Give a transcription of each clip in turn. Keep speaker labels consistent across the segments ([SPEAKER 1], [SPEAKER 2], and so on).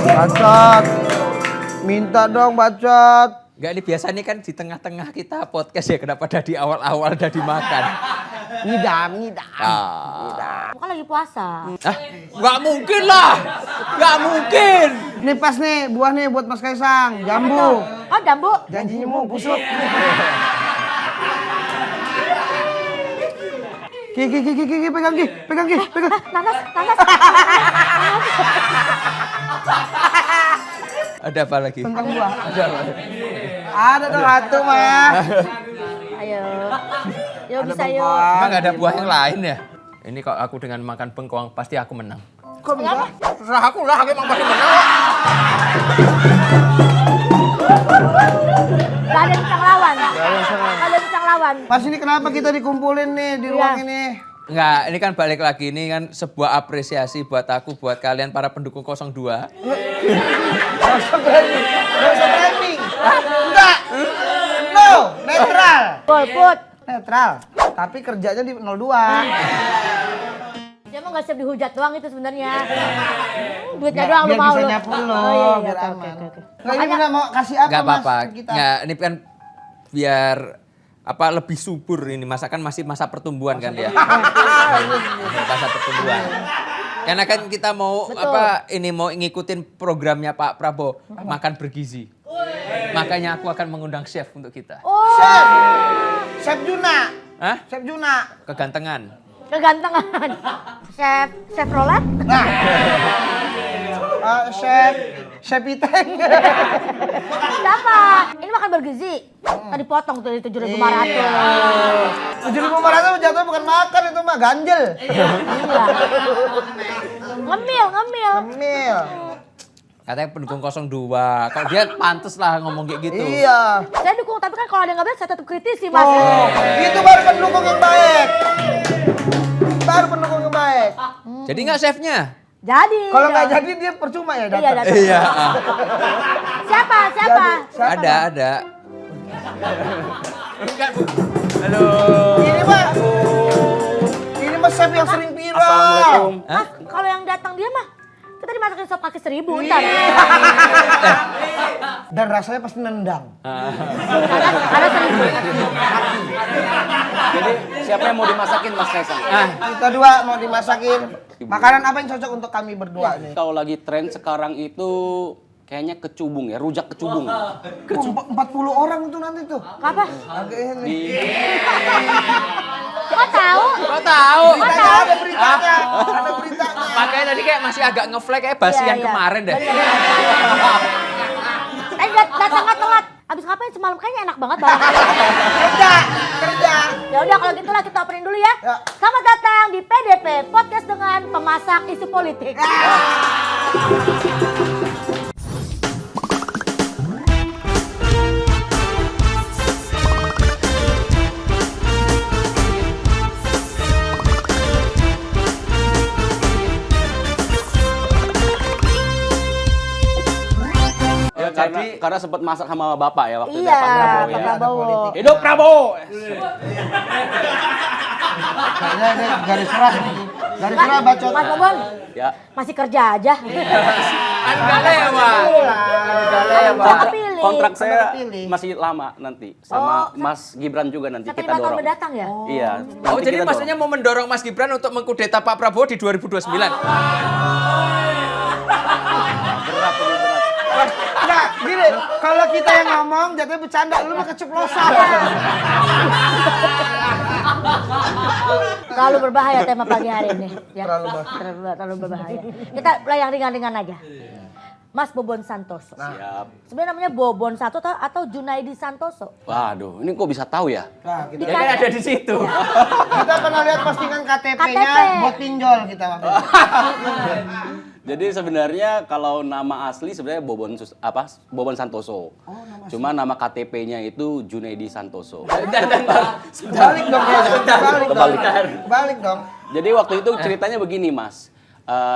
[SPEAKER 1] Bacot. Minta dong bacot.
[SPEAKER 2] Enggak, ini biasanya kan di tengah-tengah kita podcast ya, kenapa ada di awal-awal ada dimakan.
[SPEAKER 1] Ngidam.
[SPEAKER 3] Bukan lagi puasa.
[SPEAKER 2] Hah? Nggak mungkin lah. Nggak mungkin.
[SPEAKER 1] Ini pas nih, buah nih buat Mas Kaisang. Jambu.
[SPEAKER 3] Oh, jambu.
[SPEAKER 1] Janjinya mau busuk. Ki, pegang Ki.
[SPEAKER 3] Nanas.
[SPEAKER 2] Ada apa lagi?
[SPEAKER 1] Tentang buah. Ada dong satu mah.
[SPEAKER 3] Ayo. Yo
[SPEAKER 1] Ada
[SPEAKER 3] bisa
[SPEAKER 1] bengkoang.
[SPEAKER 3] yuk.
[SPEAKER 2] Emang nggak ada buah yang lain ya? Ini kalau aku dengan makan bengkoang pasti aku menang.
[SPEAKER 1] Kok bisa?
[SPEAKER 2] Terserah aku lah, aku emang pasti menang.
[SPEAKER 3] Gak ada yang bisa ngelawan. Gak ada yang bisa ngelawan.
[SPEAKER 1] Pas ini kenapa kita dikumpulin nih di ruang ini?
[SPEAKER 2] Enggak, ini kan balik lagi, ini kan sebuah apresiasi buat aku, buat kalian para pendukung 02.
[SPEAKER 1] Gak usah branding. Enggak. No, netral.
[SPEAKER 3] Golput.
[SPEAKER 1] Netral. Tapi kerjanya di 02.
[SPEAKER 3] Dia mah gak siap dihujat doang itu sebenarnya. Duitnya doang lu mau
[SPEAKER 1] Biar
[SPEAKER 3] lu.
[SPEAKER 1] bisa nyapu lo,
[SPEAKER 3] Oh iya,
[SPEAKER 1] biar
[SPEAKER 3] oke,
[SPEAKER 1] aman.
[SPEAKER 3] oke.
[SPEAKER 1] Nggak, ini udah mau kasih apa
[SPEAKER 2] Enggak
[SPEAKER 1] Mas
[SPEAKER 2] apa-apa.
[SPEAKER 1] ke kita?
[SPEAKER 2] Enggak, ini kan biar apa lebih subur ini, masa kan masih masa pertumbuhan kan ya. Masa pertumbuhan. Karena kan kita mau mau ngikutin programnya Pak Prabowo, makan bergizi. Makanya aku akan mengundang chef untuk kita.
[SPEAKER 3] Oh,
[SPEAKER 1] Chef Juna.
[SPEAKER 2] Hah?
[SPEAKER 1] Chef Juna.
[SPEAKER 2] Kegantengan.
[SPEAKER 3] kegantengan. Chef Roland.
[SPEAKER 1] Nah. Chef Iteng.
[SPEAKER 3] Siapa? Ini makan bergizi. Tadi potong tuh 7.500.
[SPEAKER 1] 7.500 jatuh bukan makan itu mah ganjel.
[SPEAKER 3] Iya. Ngemil.
[SPEAKER 1] Ngemil.
[SPEAKER 2] Katanya pendukung 02. Kalau dia pantes lah ngomong kayak gitu.
[SPEAKER 1] Iya.
[SPEAKER 3] Saya dukung, tapi kan kalau ada yang nggak beres saya tetap kritisi mas.
[SPEAKER 1] Oh, itu baru pendukung yang baik. Baru pendukung yang baik.
[SPEAKER 2] Jadi nggak chefnya?
[SPEAKER 3] Jadi.
[SPEAKER 1] Kalau nggak jadi dia percuma ya
[SPEAKER 3] Iya,
[SPEAKER 1] datang.
[SPEAKER 3] datang.
[SPEAKER 2] Iya.
[SPEAKER 3] Siapa?
[SPEAKER 1] Siapa?
[SPEAKER 2] Ada. Halo.
[SPEAKER 1] Ini mah chef yang sering viral.
[SPEAKER 4] Assalamualaikum.
[SPEAKER 3] Mas, kalau yang datang dia mah kita dimasakin sop kaki 1000 ntar.
[SPEAKER 1] Dan rasanya pasti nendang.
[SPEAKER 3] Ada 1000.
[SPEAKER 4] Jadi siapa yang mau dimasakin Mas Kaisang?
[SPEAKER 1] Kita dua mau dimasakin. Makanan apa yang cocok untuk kami berdua nih?
[SPEAKER 4] Kalau lagi tren sekarang itu kayaknya kecubung ya, rujak kecubung.
[SPEAKER 1] 40 orang tuh nanti tuh.
[SPEAKER 3] Apa?
[SPEAKER 1] Agak ini.
[SPEAKER 3] Kok tahu?
[SPEAKER 1] Ada beritanya. Ada beritanya.
[SPEAKER 2] Makanya tadi kayak masih agak nge-flag kayak basian
[SPEAKER 3] Iya.
[SPEAKER 2] kemarin deh.
[SPEAKER 3] Datangnya telat. Abis ngapain semalam kayaknya enak banget barang.
[SPEAKER 1] Kerja.
[SPEAKER 3] Ya udah kalau gitulah kita opening dulu ya.
[SPEAKER 1] Ya.
[SPEAKER 3] Selamat datang di PDP Podcast dengan pemasak isu politik.
[SPEAKER 4] Karena sempat masak sama Bapak ya waktu itu
[SPEAKER 3] Iya,
[SPEAKER 4] Pak Prabowo
[SPEAKER 3] Pak
[SPEAKER 4] ya.
[SPEAKER 3] Prabowo.
[SPEAKER 4] Hidup Prabowo.
[SPEAKER 1] Kayaknya ini garis keras. Garis keras bacot.
[SPEAKER 3] Mas Bobon,
[SPEAKER 4] Ya.
[SPEAKER 3] masih kerja aja.
[SPEAKER 2] Kan gak lewat.
[SPEAKER 4] Kontrak saya
[SPEAKER 1] pilih.
[SPEAKER 4] masih lama nanti sama Mas Gibran juga nanti
[SPEAKER 3] Sampai
[SPEAKER 4] kita
[SPEAKER 3] 5 tahun
[SPEAKER 4] dorong.
[SPEAKER 3] mendatang ya?
[SPEAKER 4] Iya.
[SPEAKER 2] Oh,
[SPEAKER 4] nanti
[SPEAKER 2] jadi
[SPEAKER 4] kita
[SPEAKER 2] maksudnya mau mendorong Mas Gibran untuk mengkudeta Pak Prabowo di 2029?
[SPEAKER 4] berat.
[SPEAKER 1] Enggak, gini, kalau kita yang ngomong jatuhnya bercanda, lu mah keceplosan.
[SPEAKER 3] Terlalu berbahaya tema pagi hari ini. Ya.
[SPEAKER 1] Terlalu
[SPEAKER 3] Terlalu berbahaya. Kita mulai yang ringan-ringan aja. Mas Bobon Santoso.
[SPEAKER 4] Siap.
[SPEAKER 3] Sebenarnya namanya Bobon Santoso atau Junaidi Santoso?
[SPEAKER 4] Waduh, ini kok bisa tahu ya?
[SPEAKER 1] Nah, kita,
[SPEAKER 2] Ya kan ada di situ.
[SPEAKER 1] kita pernah lihat postingan KTP-nya
[SPEAKER 3] KTP.
[SPEAKER 1] buat pinjol kita waktu itu.
[SPEAKER 4] Jadi sebenarnya kalau nama asli sebenarnya Bobon Santoso. Cuma nama KTP-nya itu Junaidi Santoso.
[SPEAKER 1] Balik dong, balik dong.
[SPEAKER 4] Jadi waktu itu ceritanya begini, Mas.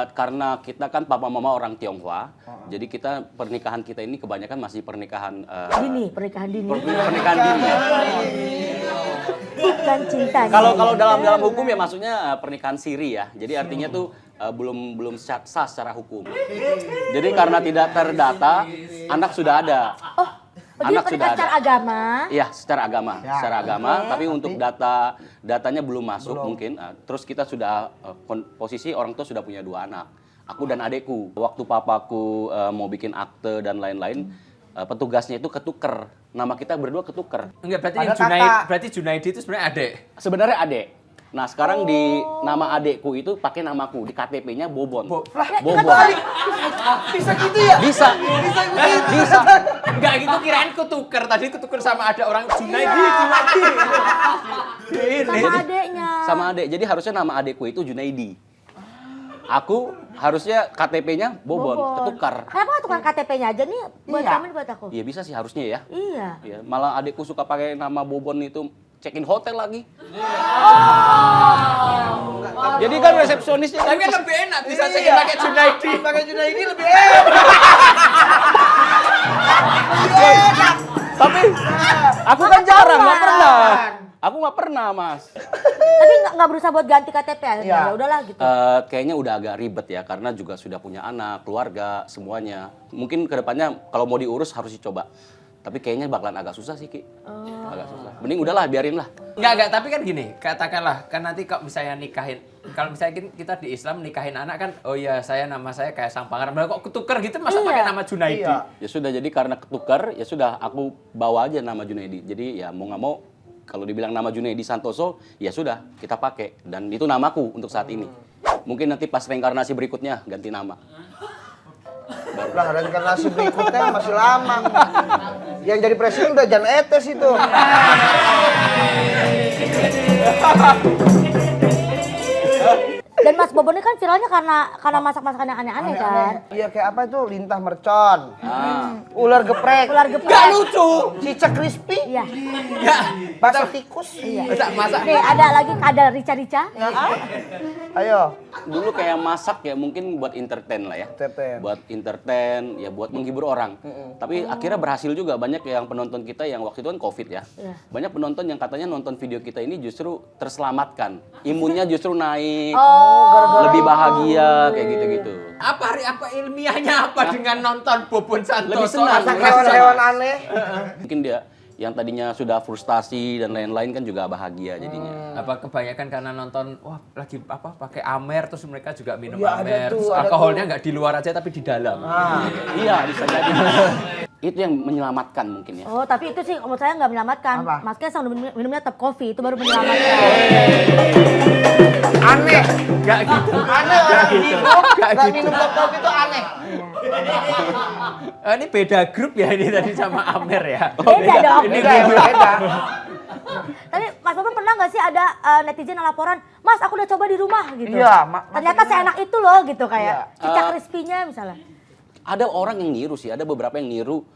[SPEAKER 4] Karena kita kan papa mama orang Tionghoa, jadi kita pernikahan kita ini kebanyakan masih pernikahan
[SPEAKER 3] Dini, pernikahan dini.
[SPEAKER 4] pernikahan dini.
[SPEAKER 3] Bukan bulan cinta.
[SPEAKER 4] Kalau dalam hukum ya maksudnya pernikahan siri ya. Jadi artinya tuh belum sah secara hukum. Jadi karena tidak terdata, anak sudah ada.
[SPEAKER 3] Jadi
[SPEAKER 4] Anak
[SPEAKER 3] pernikahan
[SPEAKER 4] sudah
[SPEAKER 3] secara
[SPEAKER 4] ada.
[SPEAKER 3] agama.
[SPEAKER 4] Iya, secara agama,
[SPEAKER 1] Ya,
[SPEAKER 4] secara agama. Tapi untuk datanya belum masuk mungkin. Terus kita sudah posisi orang tua sudah punya 2 anak. Aku dan adekku. Waktu papaku mau bikin akte dan lain-lain, petugasnya itu ketuker. Nama kita berdua ketuker.
[SPEAKER 2] Enggak, berarti
[SPEAKER 1] Ada
[SPEAKER 2] yang Junaid,
[SPEAKER 1] kakak.
[SPEAKER 2] berarti Junaidi itu sebenarnya adik.
[SPEAKER 4] Sebenarnya adek. Nah sekarang di nama adekku itu pakai namaku di KTP-nya Bobon. Bobon.
[SPEAKER 1] Bisa gitu ya?
[SPEAKER 4] Bisa. Bisa.
[SPEAKER 2] Enggak gitu, kirain ketuker. Tadi ketuker sama ada orang Junaidi.
[SPEAKER 3] Sama adeknya.
[SPEAKER 4] Sama adek. Jadi harusnya nama adekku itu Junaidi. Aku harusnya KTP-nya Bobon, ketukar.
[SPEAKER 3] Kenapa nggak tukar KTP-nya aja nih buat
[SPEAKER 1] Iya.
[SPEAKER 3] kami buat aku?
[SPEAKER 4] Iya bisa sih harusnya ya.
[SPEAKER 3] Iya.
[SPEAKER 4] Iya, malah adekku suka pakai nama Bobon itu check-in hotel lagi. Jadi kan resepsionisnya
[SPEAKER 2] Tapi kan lebih enak bisa cekin pakai Junaidi.
[SPEAKER 1] Pakai Junaidi lebih enak.
[SPEAKER 4] Tapi aku kan jarang, nggak pernah. Aku nggak pernah, Mas.
[SPEAKER 3] Tapi nggak berusaha buat ganti KTP akhirnya.
[SPEAKER 1] Iya.
[SPEAKER 3] Ya udahlah gitu.
[SPEAKER 4] Kayaknya udah agak ribet ya, karena juga sudah punya anak, keluarga, semuanya. Mungkin kedepannya kalau mau diurus harus dicoba. Tapi kayaknya bakalan agak susah sih, Ki. Agak susah. Mending udahlah, biarin lah.
[SPEAKER 2] Enggak, tapi kan gini, katakanlah, kan nanti kalau misalnya nikahin, kalau misalnya kita di Islam nikahin anak kan, oh iya nama saya kayak Sang Pangeran, malah kok ketuker gitu masa
[SPEAKER 3] Iya.
[SPEAKER 2] pakai nama Junaidi?
[SPEAKER 1] Iya.
[SPEAKER 4] Ya sudah, jadi karena ketukar, ya sudah aku bawa aja nama Junaidi. Jadi ya mau nggak mau, kalau dibilang nama Junaidi Santoso, ya sudah kita pakai. Dan itu namaku untuk saat ini. Mungkin nanti pas reinkarnasi berikutnya ganti nama.
[SPEAKER 1] Lah, reinkarnasi berikutnya masih lama. Yang jadi presiden udah Jan Etes itu.
[SPEAKER 3] Dan Mas Bobon ini kan viralnya karena masak-masakan yang aneh-aneh kan.
[SPEAKER 1] Iya, kayak apa itu? Lintah mercon. Ular geprek.
[SPEAKER 3] Ular geprek.
[SPEAKER 2] Gak lucu!
[SPEAKER 1] Cicak crispy.
[SPEAKER 3] Iya.
[SPEAKER 2] Enggak.
[SPEAKER 1] Bakso tikus.
[SPEAKER 2] Masa
[SPEAKER 3] Nih ada lagi kadal rica-rica.
[SPEAKER 1] Ayo.
[SPEAKER 4] Dulu kayak masak ya mungkin buat entertain lah ya.
[SPEAKER 1] Entertain.
[SPEAKER 4] Buat entertain, ya buat menghibur orang. Tapi akhirnya berhasil juga. Banyak yang penonton kita yang waktu itu kan COVID ya.
[SPEAKER 3] Iya.
[SPEAKER 4] Banyak penonton yang katanya nonton video kita ini justru terselamatkan. Imunnya justru naik. Lebih bahagia kayak gitu-gitu.
[SPEAKER 2] apa ilmiahnya apa dengan nonton Bobon Santoso?
[SPEAKER 4] Lebih senang.
[SPEAKER 1] Masak hewan-hewan aneh.
[SPEAKER 4] Mungkin dia yang tadinya sudah frustasi dan lain-lain kan juga bahagia jadinya.
[SPEAKER 2] Apa kebanyakan karena nonton wah lagi apa pakai Amer terus mereka juga minum
[SPEAKER 1] Iya, ada
[SPEAKER 2] Amer.
[SPEAKER 1] tuh,
[SPEAKER 2] Terus
[SPEAKER 1] ada
[SPEAKER 2] alkoholnya nggak di luar aja tapi di dalam.
[SPEAKER 4] Iya, bisa jadi. Itu yang menyelamatkan mungkin ya.
[SPEAKER 3] Oh tapi itu sih menurut saya nggak menyelamatkan.
[SPEAKER 1] Apa?
[SPEAKER 3] Mas Ken sama minumnya tap coffee itu baru menyelamatkan.
[SPEAKER 1] Aneh.
[SPEAKER 2] Nggak gitu.
[SPEAKER 1] Aneh orang hidup
[SPEAKER 2] Nggak
[SPEAKER 1] nggak
[SPEAKER 2] gitu.
[SPEAKER 1] minum kopi itu aneh.
[SPEAKER 2] Ini beda grup ya ini tadi sama Amer ya.
[SPEAKER 3] Beda dong.
[SPEAKER 2] Ini
[SPEAKER 1] Beda, beda.
[SPEAKER 3] Tapi Mas Bobon pernah nggak sih ada netizen yang laporan, Mas aku udah coba di rumah gitu.
[SPEAKER 1] Iya,
[SPEAKER 3] Ternyata seenak itu loh gitu kayak
[SPEAKER 1] Iya.
[SPEAKER 3] cicak crispy-nya misalnya.
[SPEAKER 4] Ada orang yang niru sih, ada beberapa yang niru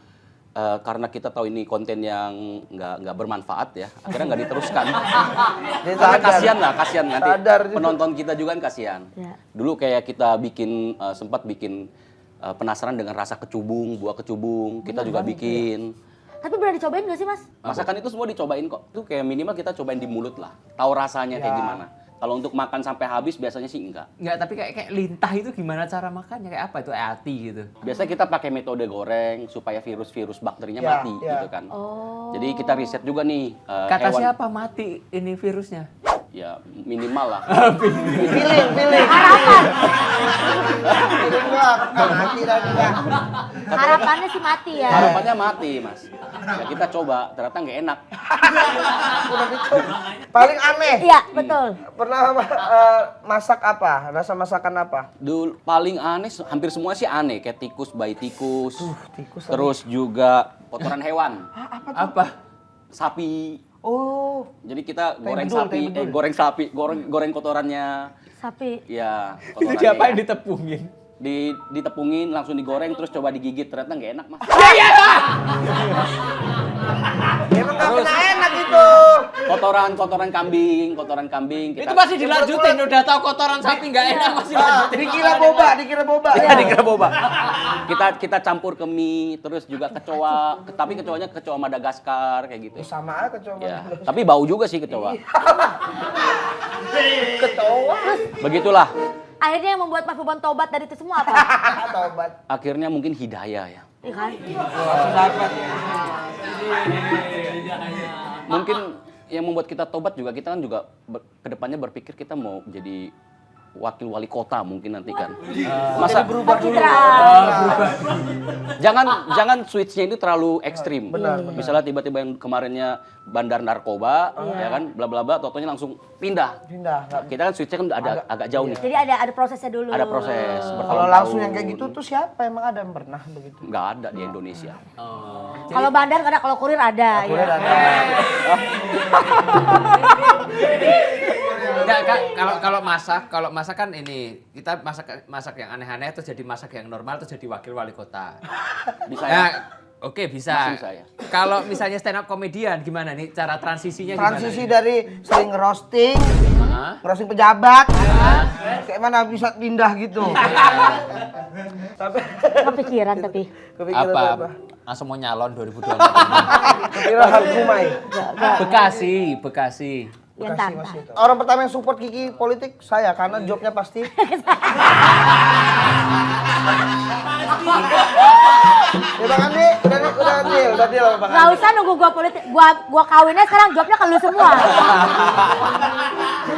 [SPEAKER 4] karena kita tahu ini konten yang nggak bermanfaat ya, akhirnya nggak diteruskan.
[SPEAKER 1] Dia
[SPEAKER 4] Karena
[SPEAKER 1] sadar.
[SPEAKER 4] kasihan nanti
[SPEAKER 1] Sadar juga.
[SPEAKER 4] penonton kita juga kan kasihan.
[SPEAKER 3] Iya.
[SPEAKER 4] Dulu kayak kita bikin sempat bikin penasaran dengan rasa kecubung, buah kecubung, kita juga bikin.
[SPEAKER 3] Tapi pernah dicobain gak sih Mas?
[SPEAKER 4] Masakan itu semua dicobain kok. Itu kayak minimal kita cobain di mulut lah, tahu rasanya kayak
[SPEAKER 1] Ya.
[SPEAKER 4] gimana. Kalau untuk makan sampai habis biasanya sih enggak.
[SPEAKER 2] Nggak, tapi kayak lintah itu gimana cara makannya? Kayak apa itu? Ati gitu.
[SPEAKER 4] Biasanya kita pakai metode goreng supaya virus-virus bakterinya
[SPEAKER 1] Ya,
[SPEAKER 4] mati
[SPEAKER 1] ya.
[SPEAKER 4] gitu kan.
[SPEAKER 3] Oh.
[SPEAKER 4] Jadi kita riset juga nih
[SPEAKER 2] Kata
[SPEAKER 4] hewan.
[SPEAKER 2] siapa mati ini virusnya?
[SPEAKER 4] Ya minimal lah.
[SPEAKER 1] Feeling.
[SPEAKER 3] Harapan.
[SPEAKER 1] Feeling doang. Mati lagi dah.
[SPEAKER 3] Harapannya sih mati ya.
[SPEAKER 4] Harapannya mati mas. Ya kita coba, ternyata nggak enak.
[SPEAKER 1] Paling aneh.
[SPEAKER 3] Iya betul.
[SPEAKER 1] Pernah masak apa? Rasa masakan apa?
[SPEAKER 4] Dulu paling aneh, hampir semua sih aneh. Kayak tikus, bayi tikus.
[SPEAKER 1] Tikus.
[SPEAKER 4] Terus juga kotoran hewan.
[SPEAKER 2] Apa?
[SPEAKER 4] Sapi.
[SPEAKER 1] Oh,
[SPEAKER 4] Jadi kita goreng
[SPEAKER 1] bedul,
[SPEAKER 4] sapi,
[SPEAKER 1] tai bedul.
[SPEAKER 4] goreng sapi, goreng kotorannya.
[SPEAKER 3] Sapi.
[SPEAKER 4] Ya,
[SPEAKER 2] Itu
[SPEAKER 4] kotorannya
[SPEAKER 2] diapain
[SPEAKER 4] ya.
[SPEAKER 2] ditepungin?
[SPEAKER 4] Ditepungin, langsung digoreng, terus coba digigit. Ternyata nggak enak mas.
[SPEAKER 1] emang nggak pernah enak itu.
[SPEAKER 4] kotoran kambing
[SPEAKER 2] Itu masih dilanjutin, udah tahu kotoran sapi nggak enak masih lanjutin.
[SPEAKER 1] Dikira boba.
[SPEAKER 4] dikira boba. Kita campur ke mie, terus juga kecoa, tapi kecoanya kecoa Madagaskar kayak gitu.
[SPEAKER 1] Sama aja coba.
[SPEAKER 4] Ya, tapi bau juga sih kecoa.
[SPEAKER 1] Kecoa.
[SPEAKER 4] Begitulah.
[SPEAKER 3] Akhirnya yang membuat Mas Bobon tobat dari itu semua apa?
[SPEAKER 1] Tobat.
[SPEAKER 4] Akhirnya mungkin hidayah ya.
[SPEAKER 3] Iya kan?
[SPEAKER 1] Langsung dapat.
[SPEAKER 4] Mungkin yang membuat kita tobat juga kita kan juga kedepannya berpikir kita mau jadi wakil wali kota mungkin nanti kan. Masa
[SPEAKER 1] berubah dulu.
[SPEAKER 4] jangan switch-nya itu terlalu ekstrim. Misalnya tiba-tiba yang kemarinnya bandar narkoba, ya kan, bla bla bla, totonya langsung pindah. Kita kan switch-nya kan agak jauh nih.
[SPEAKER 3] Jadi ada prosesnya dulu.
[SPEAKER 4] Ada proses.
[SPEAKER 1] Kalau langsung yang kayak gitu tuh siapa emang ada yang pernah begitu?
[SPEAKER 4] Nggak ada di Indonesia.
[SPEAKER 3] Kalau bandar nggak ada, kalau kurir ada.
[SPEAKER 1] Kurir
[SPEAKER 3] ya.
[SPEAKER 1] ada.
[SPEAKER 2] Enggak, Kak, kalau masak kan ini kita masak yang aneh-aneh terus jadi masak yang normal terus jadi wakil wali kota.
[SPEAKER 4] Bisa
[SPEAKER 2] Nah,
[SPEAKER 4] ya?
[SPEAKER 2] oke bisa.
[SPEAKER 4] Masih bisa ya.
[SPEAKER 2] Kalau misalnya stand up komedian gimana nih cara transisinya gimana?
[SPEAKER 1] Transisi dari sering roasting,
[SPEAKER 2] Hah?
[SPEAKER 1] roasting pejabat, kayak mana bisa pindah gitu. Tapi
[SPEAKER 3] Kepikiran tapi.
[SPEAKER 1] kepikiran
[SPEAKER 2] Apa? Langsung mau nyalon 2024.
[SPEAKER 1] Kepikiran Harkumai.
[SPEAKER 2] Bekasi.
[SPEAKER 3] Yang
[SPEAKER 1] Bekasi
[SPEAKER 3] tantang.
[SPEAKER 1] masih itu. Orang pertama yang support Kiki politik saya karena jobnya pasti. Ya Bang Andi, udah deal Bang
[SPEAKER 3] Nggak
[SPEAKER 1] Andi.
[SPEAKER 3] usah nunggu gua politik, gua kawinnya sekarang jobnya ke lu semua.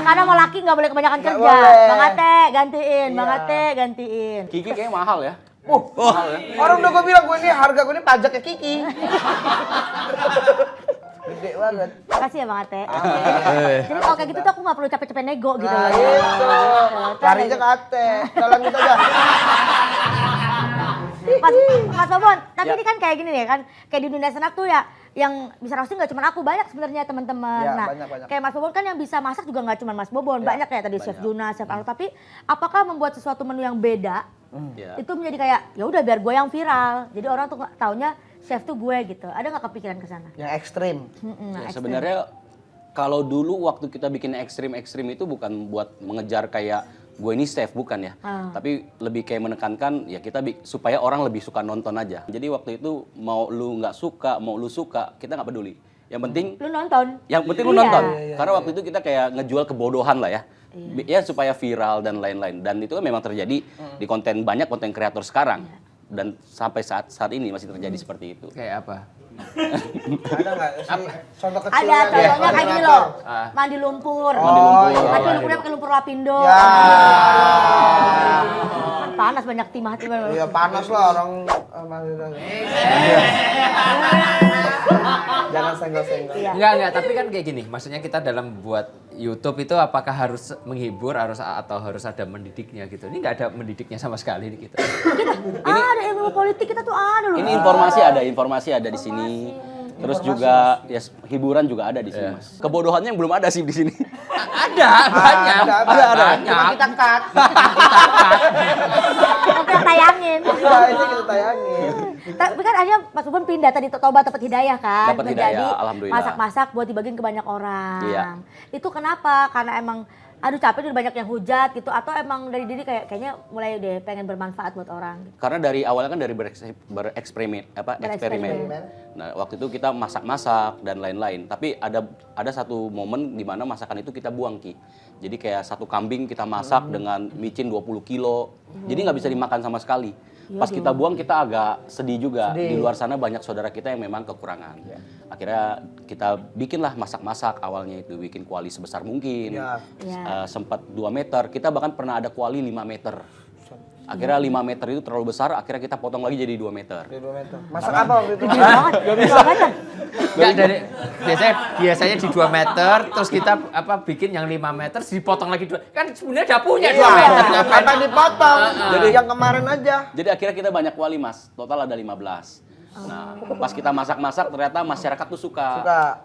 [SPEAKER 3] Karena mau laki nggak boleh kebanyakan
[SPEAKER 1] Nggak
[SPEAKER 3] kerja.
[SPEAKER 1] boleh.
[SPEAKER 3] Bang Ate gantiin, Bang
[SPEAKER 1] Iya.
[SPEAKER 3] Ate gantiin.
[SPEAKER 4] Kiki kayaknya mahal ya.
[SPEAKER 1] Mahal ya. Orang udah gue bilang harga gue ini pajaknya Kiki. Gede banget.
[SPEAKER 3] Makasih ya Bang Ate. Jadi kalau kayak gitu tuh aku nggak perlu capek-capek nego gitu.
[SPEAKER 1] Nah,
[SPEAKER 3] loh.
[SPEAKER 1] itu. Larinya ke Ate. Jalan gitu aja.
[SPEAKER 3] Mas Bobon, tapi
[SPEAKER 4] Ya.
[SPEAKER 3] ini kan kayak gini nih kan, kayak di dunia stand up tuh ya, yang bisa roasting nggak cuma aku, banyak sebenarnya teman-teman.
[SPEAKER 1] Ya,
[SPEAKER 3] Nah,
[SPEAKER 1] banyak.
[SPEAKER 3] kayak Mas Bobon kan yang bisa masak juga nggak cuma Mas Bobon, banyak kayak tadi Chef Juna, Chef Arlo. Tapi apakah membuat sesuatu menu yang beda
[SPEAKER 4] Ya.
[SPEAKER 3] itu menjadi kayak ya udah biar gue yang viral, jadi orang tuh taunya chef tuh gue gitu. Ada nggak kepikiran ke sana?
[SPEAKER 1] Yang ekstrim.
[SPEAKER 4] Ya, sebenarnya kalau dulu waktu kita bikin ekstrim itu bukan buat mengejar kayak gue ini chef, bukan ya. Tapi lebih kayak menekankan ya kita supaya orang lebih suka nonton aja. Jadi waktu itu mau lu nggak suka, mau lu suka, kita nggak peduli. Yang penting
[SPEAKER 3] Lu nonton?
[SPEAKER 4] lu nonton.
[SPEAKER 1] Iya.
[SPEAKER 4] Karena waktu itu kita kayak ngejual kebodohan lah ya. Ya supaya viral dan lain-lain. Dan itu memang terjadi di banyak konten kreator sekarang. Dan sampai saat ini masih terjadi seperti itu.
[SPEAKER 2] Kayak apa?
[SPEAKER 1] Ada nggak sih contoh kecil?
[SPEAKER 3] Ada, contohnya kayak gini loh, mandi lumpur.
[SPEAKER 4] Mandi lumpur.
[SPEAKER 1] iya.
[SPEAKER 3] Tapi lumpurnya pakai lumpur lapindo.
[SPEAKER 1] Ya.
[SPEAKER 3] Kan panas banyak timah.
[SPEAKER 1] Iya panas lah orang. Jangan senggol-senggol.
[SPEAKER 3] Iya.
[SPEAKER 2] Enggak, tapi kan kayak gini. Maksudnya kita dalam buat YouTube itu apakah harus menghibur atau harus ada mendidiknya gitu. Ini nggak ada mendidiknya sama sekali nih kita.
[SPEAKER 3] Ada ilmu politik kita tuh ada loh.
[SPEAKER 4] Ini informasi ada di sini. Terus juga ya hiburan juga ada di sini, Mas. Kebodohannya yang belum ada sih di sini.
[SPEAKER 2] Ada, banyak.
[SPEAKER 1] Ada.
[SPEAKER 2] Banyak.
[SPEAKER 1] Cuma kita cut.
[SPEAKER 3] Kita tayangin.
[SPEAKER 1] Iya, ini kita tayangin.
[SPEAKER 3] Tapi kan akhirnya Mas Bobon pindah tadi Toba dapat hidayah kan.
[SPEAKER 4] Dapat
[SPEAKER 3] Menjadi
[SPEAKER 4] hidayah, alhamdulillah.
[SPEAKER 3] masak-masak buat dibagiin ke banyak orang.
[SPEAKER 4] Iya.
[SPEAKER 3] Itu kenapa? Karena emang aduh capek udah banyak yang hujat gitu, atau emang dari diri kayaknya mulai deh pengen bermanfaat buat orang gitu.
[SPEAKER 4] Karena dari awalnya kan dari eksperimen. Nah, waktu itu kita masak-masak dan lain-lain. Tapi ada satu momen di mana masakan itu kita buang, Ki. Jadi kayak satu kambing kita masak dengan micin 20 kilo. Jadi nggak bisa dimakan sama sekali. Pas kita buang kita agak sedih juga. Di luar sana banyak saudara kita yang memang kekurangan. Akhirnya kita bikinlah masak-masak, awalnya itu bikin kuali sebesar mungkin. Sempat 2 meter, kita bahkan pernah ada kuali 5 meter. Akhirnya 5 meter itu terlalu besar, akhirnya kita potong lagi jadi 2 meter.
[SPEAKER 1] Jadi 2 meter. Masak apa waktu itu?
[SPEAKER 3] Gak bisa.
[SPEAKER 2] Enggak, dari biasanya di 2 meter terus kita bikin yang 5 meter dipotong lagi 2. Kan sebenarnya udah punya 2 meter.
[SPEAKER 1] Apa dipotong? Jadi yang kemarin aja.
[SPEAKER 4] Jadi akhirnya kita banyak kuali, Mas. Total ada 15. Nah, pas kita masak-masak ternyata masyarakat tuh suka.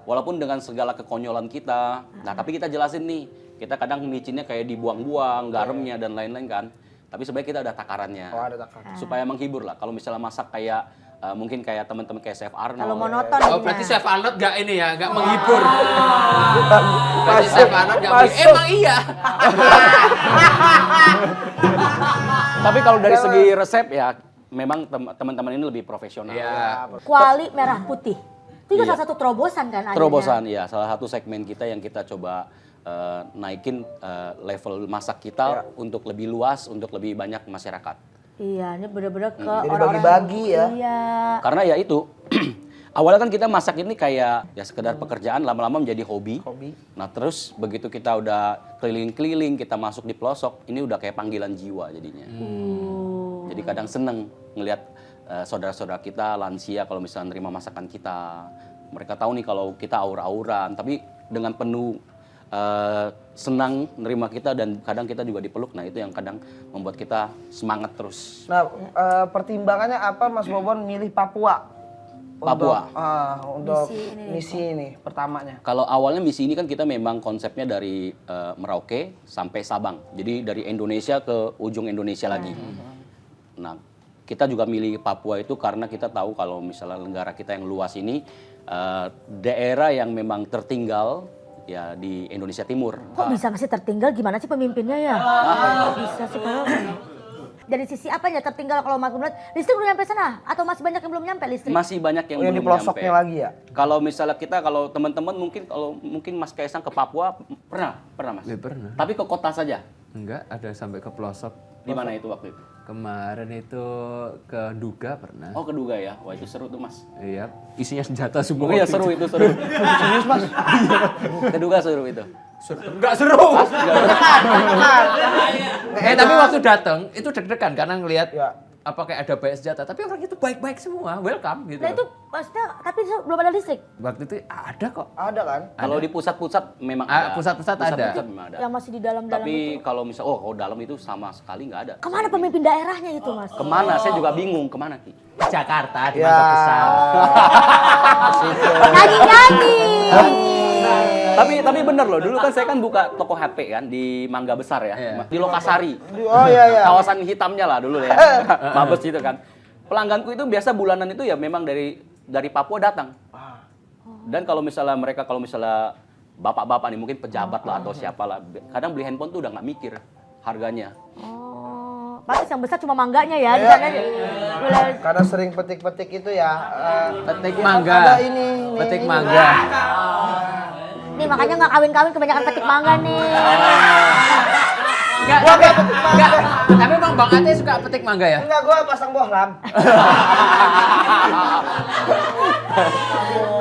[SPEAKER 4] Walaupun dengan segala kekonyolan kita. Nah, tapi kita jelasin nih. Kita kadang micinnya kayak dibuang-buang, garamnya dan lain-lain kan. Tapi sebenarnya kita ada takarannya.
[SPEAKER 1] Oh, ada takaran.
[SPEAKER 4] Supaya menghibur lah. Kalau misalnya masak kayak mungkin kayak teman-teman kayak Chef Arnold.
[SPEAKER 3] Kalau monoton
[SPEAKER 2] Oh, berarti Chef Arnold enggak ini ya, enggak menghibur. Berarti Chef Arnold nggak boleh. Emang iya.
[SPEAKER 4] Tapi kalau dari segi resep ya memang teman-teman ini lebih profesional.
[SPEAKER 2] Iya.
[SPEAKER 3] Kuali merah putih. Itu juga
[SPEAKER 4] Iya.
[SPEAKER 3] salah satu terobosan kan akhirnya.
[SPEAKER 4] Terobosan ya, salah satu segmen kita yang kita coba naikin level masak kita untuk lebih luas, untuk lebih banyak masyarakat.
[SPEAKER 3] Iya, ini bener-bener ke
[SPEAKER 1] Jadi
[SPEAKER 3] orang-orang.
[SPEAKER 1] bagi-bagi ya.
[SPEAKER 3] Iya.
[SPEAKER 4] Karena ya itu, awalnya kan kita masak ini kayak ya sekedar pekerjaan, lama-lama menjadi hobi. Nah terus begitu kita udah keliling-keliling, kita masuk di pelosok, ini udah kayak panggilan jiwa jadinya. Jadi kadang seneng ngelihat saudara-saudara kita lansia kalau misalnya nerima masakan kita. Mereka tahu nih kalau kita aur-auran, tapi dengan penuh senang nerima kita dan kadang kita juga dipeluk. Nah itu yang kadang membuat kita semangat terus.
[SPEAKER 1] Nah, pertimbangannya apa Mas Bobon milih Papua?
[SPEAKER 4] Papua.
[SPEAKER 1] Untuk misi ini pertamanya.
[SPEAKER 4] Kalau awalnya misi ini kan kita memang konsepnya dari Merauke sampai Sabang. Jadi dari Indonesia ke ujung Indonesia lagi. Nah, kita juga milih Papua itu karena kita tahu kalau misalnya negara kita yang luas ini daerah yang memang tertinggal ya di Indonesia Timur.
[SPEAKER 3] Kok bisa masih tertinggal? Gimana sih pemimpinnya ya? Kok bisa sih kalau dari sisi apanya tertinggal kalau Mas Gibran? Listrik belum nyampe sana atau masih banyak yang belum nyampe listrik?
[SPEAKER 4] Masih banyak yang
[SPEAKER 1] Yang
[SPEAKER 4] belum
[SPEAKER 1] di pelosoknya
[SPEAKER 4] nyampe.
[SPEAKER 1] lagi ya?
[SPEAKER 4] Kalau misalnya kita, kalau teman-teman mungkin Mas Kaisang ke Papua pernah Mas?
[SPEAKER 2] Ya, pernah.
[SPEAKER 4] Tapi ke kota saja.
[SPEAKER 2] Enggak, ada sampai ke pelosok.
[SPEAKER 4] Di mana itu waktu itu?
[SPEAKER 2] Kemarin itu ke Duga pernah.
[SPEAKER 4] Oh, ke Duga ya. Wah, itu seru tuh, Mas.
[SPEAKER 2] Iya, isinya senjata semua.
[SPEAKER 4] Oh iya, seru itu, seru. Serius, Mas? Ke Duga seru itu.
[SPEAKER 2] Enggak seru. Tapi waktu datang itu deg-degan karena ngelihat
[SPEAKER 1] Ya.
[SPEAKER 2] apa kayak ada banyak senjata, tapi orang itu baik-baik semua, welcome gitu.
[SPEAKER 3] Nah itu maksudnya tapi itu belum ada listrik.
[SPEAKER 2] Waktu itu ada kok.
[SPEAKER 1] Ada kan?
[SPEAKER 4] Kalau di pusat-pusat memang ada.
[SPEAKER 2] Pusat-pusat ada.
[SPEAKER 4] Pusat-pusat memang ada.
[SPEAKER 3] Yang masih di dalam-dalam
[SPEAKER 4] Tapi
[SPEAKER 3] itu.
[SPEAKER 4] kalau misal, kalau dalam itu sama sekali nggak ada.
[SPEAKER 3] Kemana pemimpin daerahnya itu Mas?
[SPEAKER 4] Kemana? Saya juga bingung. Kemana, Ki?
[SPEAKER 2] Jakarta di
[SPEAKER 1] Ya.
[SPEAKER 2] Mangga Besar.
[SPEAKER 3] Nyanyi-nyanyi.
[SPEAKER 4] Tapi bener loh, dulu kan saya kan buka toko HP kan di Mangga Besar ya,
[SPEAKER 2] Iya.
[SPEAKER 4] di Lokasari.
[SPEAKER 1] Oh iya iya.
[SPEAKER 4] Kawasan hitamnya lah dulu ya. Mabes gitu kan. Pelangganku itu biasa bulanan itu ya memang dari Papua datang. Dan kalau misalnya bapak-bapak nih mungkin pejabat lah atau siapa lah, kadang beli handphone tuh udah nggak mikir harganya.
[SPEAKER 3] Oh, pantas yang besar cuma mangganya ya di
[SPEAKER 1] Iya.
[SPEAKER 3] sana. Boleh.
[SPEAKER 1] Karena sering petik-petik itu ya.
[SPEAKER 2] Petik
[SPEAKER 1] ya,
[SPEAKER 2] mangga.
[SPEAKER 1] ada ini,
[SPEAKER 2] Petik
[SPEAKER 1] ini.
[SPEAKER 2] mangga.
[SPEAKER 3] Nih makanya nggak kawin-kawin kebanyakan petik mangga nih.
[SPEAKER 2] Enggak, tapi Bang Ate suka petik mangga ya?
[SPEAKER 1] Enggak, gua pasang bohlam.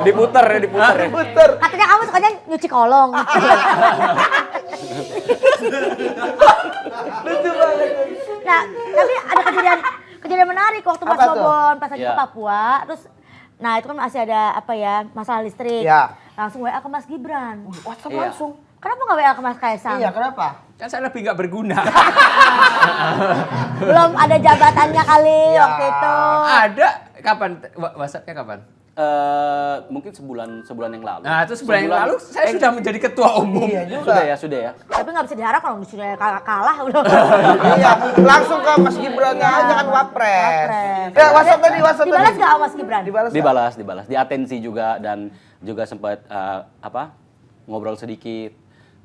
[SPEAKER 4] Diputer ya.
[SPEAKER 1] Puter.
[SPEAKER 3] Katanya kamu sukanya nyuci kolong.
[SPEAKER 1] Lucu banget.
[SPEAKER 3] Nah, tapi ada kejadian menarik waktu Mas
[SPEAKER 1] Apa tuh?
[SPEAKER 3] Bobon pas lagi
[SPEAKER 4] Ya.
[SPEAKER 3] ke Papua, terus nah itu kan masih ada apa ya, masalah listrik.
[SPEAKER 1] Ya.
[SPEAKER 3] Langsung WA ke Mas Gibran.
[SPEAKER 1] WhatsApp
[SPEAKER 4] Iya.
[SPEAKER 1] langsung.
[SPEAKER 3] Kenapa nggak WA ke Mas Kaisang?
[SPEAKER 1] Iya, kenapa?
[SPEAKER 2] Kan saya lebih nggak berguna.
[SPEAKER 3] Belum ada jabatannya kali
[SPEAKER 1] Ya.
[SPEAKER 3] waktu itu.
[SPEAKER 2] Ada. Kapan? WhatsApp-nya kapan?
[SPEAKER 4] Mungkin sebulan yang lalu.
[SPEAKER 2] Nah, itu sebulan yang lalu saya sudah menjadi ketua umum.
[SPEAKER 1] Iya juga.
[SPEAKER 4] Sudah ya.
[SPEAKER 3] Tapi nggak bisa diharap kalau sudah kalah udah.
[SPEAKER 1] Iya, langsung ke Mas Gibran aja kan wapres.
[SPEAKER 3] Wapres.
[SPEAKER 1] Ya, WhatsApp tadi.
[SPEAKER 3] Dibalas nggak sama Mas Gibran?
[SPEAKER 1] Dibalas. nggak?
[SPEAKER 4] Dibalas, diatensi juga dan juga sempat ngobrol sedikit.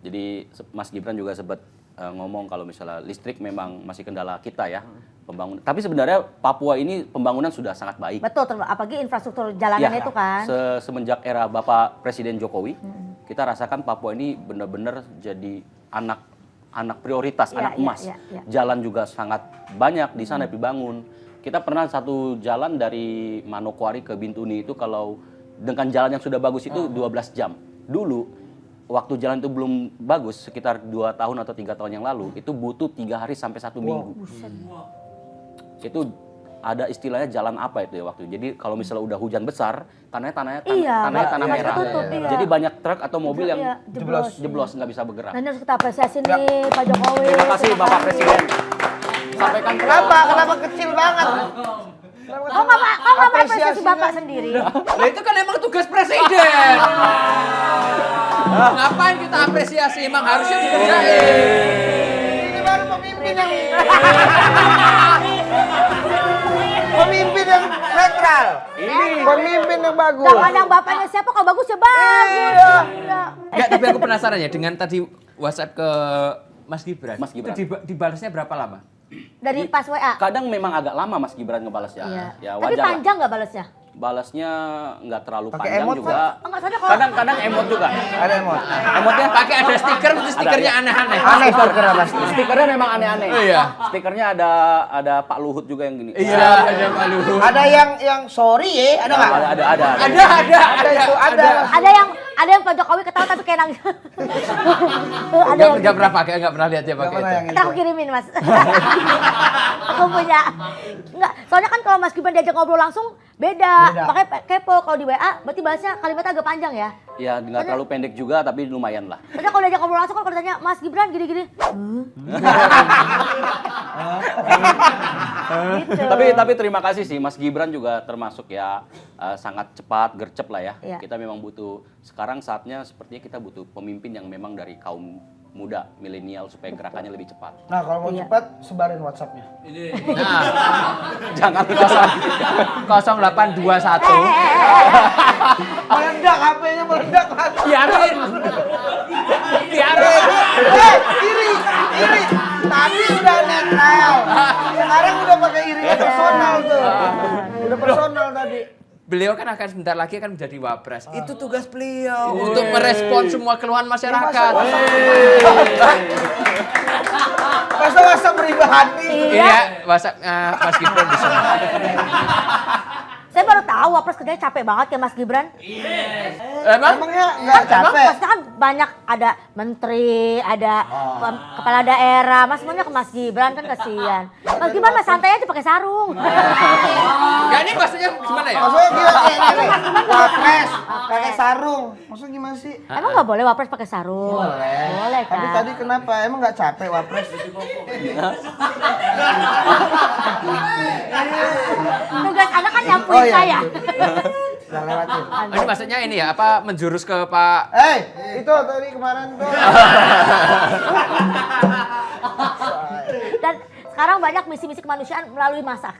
[SPEAKER 4] Jadi Mas Gibran juga sempat ngomong kalau misalnya listrik memang masih kendala kita ya, pembangunan. Tapi sebenarnya Papua ini pembangunan sudah sangat baik.
[SPEAKER 3] Betul, apalagi infrastruktur jalanannya itu kan.
[SPEAKER 4] Semenjak era Bapak Presiden Jokowi, kita rasakan Papua ini benar-benar jadi anak prioritas,
[SPEAKER 3] Iya,
[SPEAKER 4] anak
[SPEAKER 3] iya,
[SPEAKER 4] emas.
[SPEAKER 3] iya, iya.
[SPEAKER 4] Jalan juga sangat banyak di sana dibangun. Kita pernah satu jalan dari Manokwari ke Bintuni itu kalau dengan jalan yang sudah bagus itu 12 jam. Dulu waktu jalan itu belum bagus, sekitar 2 tahun atau 3 tahun yang lalu, itu butuh 3 hari sampai 1 minggu. Itu ada istilahnya jalan apa itu ya waktu itu. Jadi kalau misalnya udah hujan besar, tanah
[SPEAKER 3] Iya,
[SPEAKER 4] tanah
[SPEAKER 3] masih
[SPEAKER 4] merah.
[SPEAKER 3] ketutup, iya.
[SPEAKER 4] Jadi banyak truk atau mobil yang
[SPEAKER 3] Iya,
[SPEAKER 4] jeblos nggak bisa bergerak.
[SPEAKER 3] Nah, ini harus kita apresiasi nih Pak Jokowi.
[SPEAKER 4] Terima kasih Bapak Presiden. Sampaikan
[SPEAKER 1] Kenapa kecil banget?
[SPEAKER 3] Kok nggak apresiasi Bapak sendiri?
[SPEAKER 2] Nah, itu kan emang tugas presiden. Ngapain kita apresiasi? Emang harusnya dikerjain.
[SPEAKER 1] Ini baru pemimpin yang Pemimpin yang netral. Pemimpin yang bagus.
[SPEAKER 3] Gak pandang bapaknya siapa, kalau bagus ya bagus.
[SPEAKER 1] Iya.
[SPEAKER 2] Enggak, tapi aku penasaran ya dengan tadi WhatsApp ke Mas Gibran.
[SPEAKER 4] Mas Gibran.
[SPEAKER 2] Itu dibalasnya berapa lama?
[SPEAKER 3] Dari pas WA.
[SPEAKER 4] Kadang memang agak lama Mas Gibran ngebalasnya.
[SPEAKER 3] Iya.
[SPEAKER 4] Ya
[SPEAKER 3] Tapi
[SPEAKER 4] wajar lah.
[SPEAKER 3] panjang nggak balasnya?
[SPEAKER 4] Balasnya nggak terlalu
[SPEAKER 1] Pakai
[SPEAKER 4] panjang
[SPEAKER 1] emot,
[SPEAKER 4] juga.
[SPEAKER 3] Enggak, soalnya kalau
[SPEAKER 4] Kadang-kadang emot juga.
[SPEAKER 1] Ada emot.
[SPEAKER 4] Emotnya
[SPEAKER 2] Pakai ada stiker, itu stikernya aneh-aneh.
[SPEAKER 1] Aneh stiker apa sih?
[SPEAKER 4] Stikernya memang aneh-aneh.
[SPEAKER 2] Oh, iya.
[SPEAKER 4] Stikernya ada Pak Luhut juga yang gini.
[SPEAKER 2] Iya, ada Pak Luhut.
[SPEAKER 1] Ada yang sorry ya, ada nggak?
[SPEAKER 4] Ada.
[SPEAKER 1] Ada itu, ada.
[SPEAKER 3] Ada yang Pak Jokowi ketawa tapi kayak nangis. Ada yang
[SPEAKER 2] Enggak pernah pakai, enggak pernah lihat dia
[SPEAKER 1] Nggak
[SPEAKER 2] pakai
[SPEAKER 1] pernah
[SPEAKER 2] itu.
[SPEAKER 1] yang
[SPEAKER 3] Ntar aku kirimin mas. Aku punya. Enggak, soalnya kan kalau Mas Gibran diajak ngobrol langsung beda. Makanya kepo kalau di WA berarti bahasnya kalimatnya agak panjang ya.
[SPEAKER 4] Ya nggak terlalu pendek juga tapi lumayan lah.
[SPEAKER 3] Soalnya kalau diajak ngobrol langsung kan kalau ditanya Mas Gibran gini-gini. Gitu.
[SPEAKER 4] Tapi terima kasih sih Mas Gibran juga termasuk ya sangat cepat gercep lah ya.
[SPEAKER 3] Iya.
[SPEAKER 4] Kita memang butuh sekarang saatnya sepertinya kita butuh pemimpin yang memang dari kaum muda milenial supaya gerakannya lebih cepat.
[SPEAKER 1] Nah kalau mau
[SPEAKER 3] Iya.
[SPEAKER 1] cepat sebarin WhatsApp-nya.
[SPEAKER 2] Nah,
[SPEAKER 4] Jangan
[SPEAKER 2] 0821
[SPEAKER 1] Meledak HP-nya meledak.
[SPEAKER 2] biarin.
[SPEAKER 1] Iri. Tadi udah netral. Sekarang udah pakai irinya personal tuh. Udah personal tadi.
[SPEAKER 2] Beliau kan akan sebentar lagi akan menjadi wapres. Itu tugas beliau untuk merespon semua keluhan masyarakat.
[SPEAKER 1] Masa-masa pribadi.
[SPEAKER 2] Iya, WhatsApp Mas Gibran di sana.
[SPEAKER 3] Saya baru tahu Wapres kerjanya capek banget ya Mas Gibran.
[SPEAKER 1] Emangnya nggak capek?
[SPEAKER 3] Pasti kan banyak ada menteri, ada kepala daerah, mas semuanya ke Mas Gibran kan kasihan. Mas Gibran mas santai aja pakai sarung.
[SPEAKER 2] Ya ini maksudnya gimana ya?
[SPEAKER 1] Maksudnya gini. Wapres pakai sarung. Maksudnya gimana sih?
[SPEAKER 3] Emang nggak boleh Wapres pakai sarung? Boleh kan?
[SPEAKER 1] Tapi tadi kenapa? Emang nggak capek Wapres?
[SPEAKER 3] Tugas anak kan nyampuin
[SPEAKER 1] Oh, iya.
[SPEAKER 3] saya.
[SPEAKER 1] Udah lewatin.
[SPEAKER 2] Oh, ini maksudnya ini ya, apa menjurus ke Pak...
[SPEAKER 1] Itu tadi kemarin tuh.
[SPEAKER 3] Dan sekarang banyak misi-misi kemanusiaan melalui masak.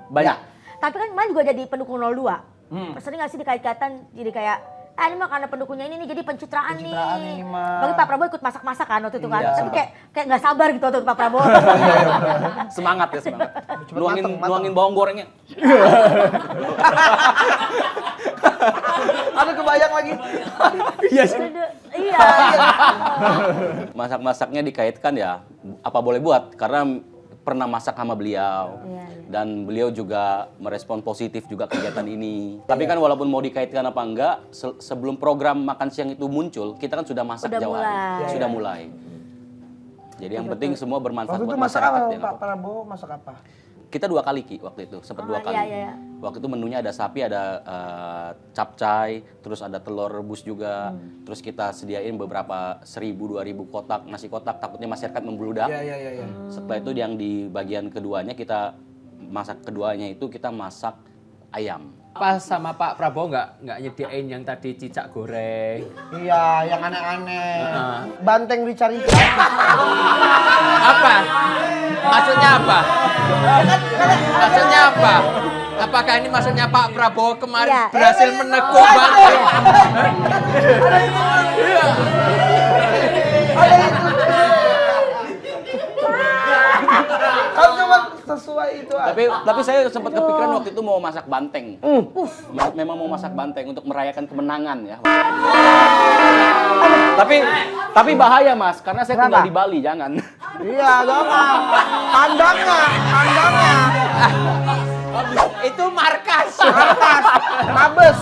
[SPEAKER 4] banyak.
[SPEAKER 3] Tapi kan kemarin juga jadi pendukung 02. Sering nggak sih dikait-kaitan jadi kayak ini mah karena pendukungnya ini nih jadi pencitraan nih.
[SPEAKER 1] ini mah.
[SPEAKER 3] Bagi Pak Prabowo ikut masak-masak kan waktu itu kan.
[SPEAKER 1] Iya,
[SPEAKER 3] Tapi kayak nggak sabar gitu waktu itu Pak Prabowo.
[SPEAKER 4] Semangat ya semangat.
[SPEAKER 1] mateng.
[SPEAKER 4] Nuangin bawang gorengnya.
[SPEAKER 1] Aduh kebayang lagi.
[SPEAKER 2] Iya sih.
[SPEAKER 3] Iya.
[SPEAKER 4] Masak-masaknya dikaitkan ya apa boleh buat karena pernah masak sama beliau
[SPEAKER 3] Iya, iya.
[SPEAKER 4] dan beliau juga merespon positif juga kegiatan ini. Tapi kan walaupun mau dikaitkan apa enggak, sebelum program makan siang itu muncul, kita kan sudah masak
[SPEAKER 3] Udah
[SPEAKER 4] jauh
[SPEAKER 3] mulai.
[SPEAKER 4] hari, sudah mulai. Jadi yang penting semua bermanfaat
[SPEAKER 1] Waktu itu
[SPEAKER 4] buat
[SPEAKER 1] masak
[SPEAKER 4] masyarakat
[SPEAKER 1] apa
[SPEAKER 4] ya.
[SPEAKER 1] Pak Prabowo masak apa?
[SPEAKER 4] Kita 2 kali Ki waktu itu, sempat 2 kali.
[SPEAKER 3] Iya, iya.
[SPEAKER 4] Waktu itu menunya ada sapi, ada capcay, terus ada telur rebus juga. Terus kita sediain beberapa 1.000-2.000 kotak nasi kotak, takutnya masyarakat membludak.
[SPEAKER 1] Iya.
[SPEAKER 4] Setelah itu yang di bagian keduanya kita masak ayam.
[SPEAKER 2] Pas sama Pak Prabowo nggak nyediain yang tadi cicak goreng.
[SPEAKER 1] Iya, yang aneh-aneh. Banteng rica-rica.
[SPEAKER 2] Apa? Maksudnya apa? Maksudnya apa? Apakah ini maksudnya Pak Prabowo kemarin
[SPEAKER 3] Iya.
[SPEAKER 2] berhasil menekuk banteng?
[SPEAKER 1] Kan cuma sesuai itu aja.
[SPEAKER 4] Tapi saya sempat kepikiran waktu itu mau masak banteng. Memang mau masak banteng untuk merayakan kemenangan ya. Tapi bahaya Mas, karena saya tinggal di Bali, jangan.
[SPEAKER 1] Iya, jangan. Pandangnya.
[SPEAKER 2] Itu markas.
[SPEAKER 1] Mabes.